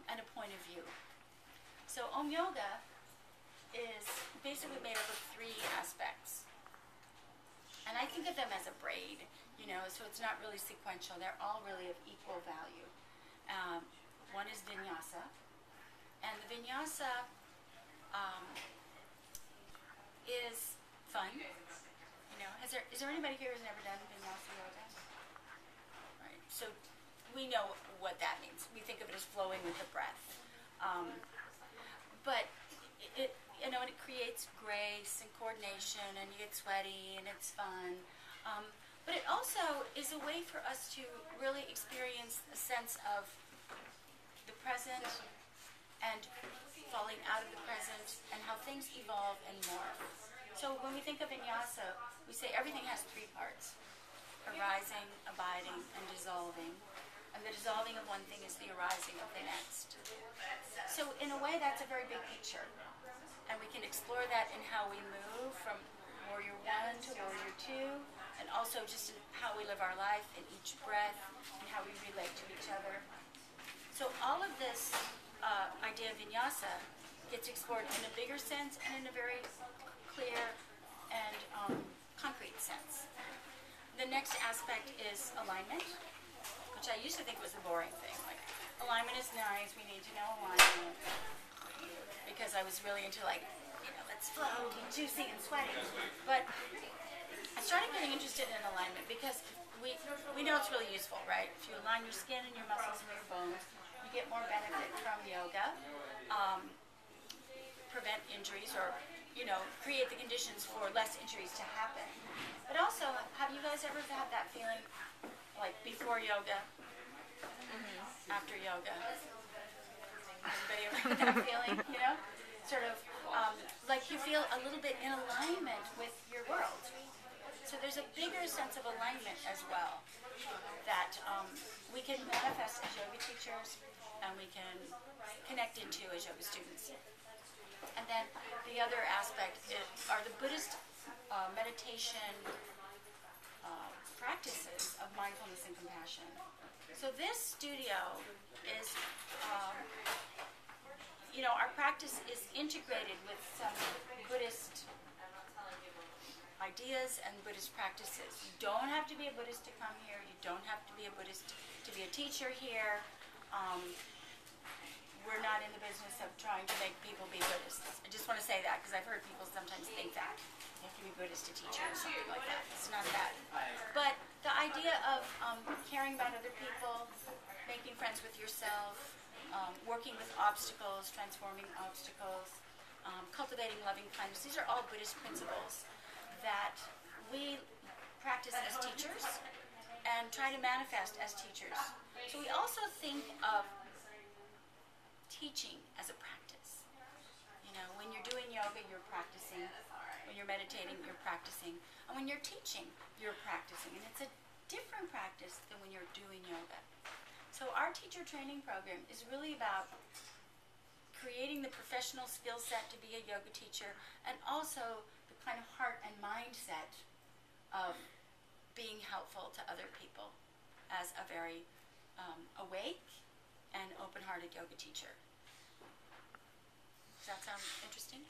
and a point of view. So Om Yoga is basically made up of three aspects. And I think of them as a braid, so it's not really sequential. They're all really of equal value. One is vinyasa. And the vinyasa is fun. Is there anybody here who's never done vinyasa yoga? Right. So we know what that means. We think of it as flowing with the breath. But it creates grace and coordination, and you get sweaty, and it's fun. But it also is a way for us to really experience a sense of the present and falling out of the present and how things evolve and morph. So when we think of vinyasa, we say everything has three parts: arising, abiding, and dissolving. And the dissolving of one thing is the arising of the next. So in a way, that's a very big picture. And we can explore that in how we move from warrior 1 to warrior 2, and also just in how we live our life in each breath and how we relate to each other. So all of this idea of vinyasa gets explored in a bigger sense and in a very clear and concrete sense. The next aspect is alignment, which I used to think was a boring thing. Like, alignment is nice, we need to know alignment. Because I was really into let's flow, be juicy and sweaty. But I started getting interested in alignment because we know it's really useful, right? If you align your skin and your muscles and your bones, you get more benefit from yoga, prevent injuries, or create the conditions for less injuries to happen. But also, have you guys ever had that feeling like before yoga, after yoga? Anybody ever had that feeling, Sort of like you feel a little bit in alignment with your world. So there's a bigger sense of alignment as well that we can manifest as yoga teachers and we can connect into as yoga students. And then the other aspect are the Buddhist meditation practices of mindfulness and compassion. So this studio is our practice is integrated with some Buddhist ideas and Buddhist practices. You don't have to be a Buddhist to come here. You don't have to be a Buddhist to be a teacher here. We're not in the business of trying to make people be Buddhists. I just want to say that because I've heard people sometimes think that. You have to be Buddhist to teach or something like that. It's not that. But the idea of caring about other people, making friends with yourself, working with obstacles, transforming obstacles, cultivating loving kindness. These are all Buddhist principles that we practice as teachers and try to manifest as teachers. So we also think of teaching as a practice. When you're doing yoga, you're practicing. When you're meditating, you're practicing. And when you're teaching, you're practicing. And it's a different practice than when you're doing yoga. So our teacher training program is really about creating the professional skill set to be a yoga teacher and also the kind of heart and mindset of being helpful to other people as a very awake and open-hearted yoga teacher. Does that sound interesting?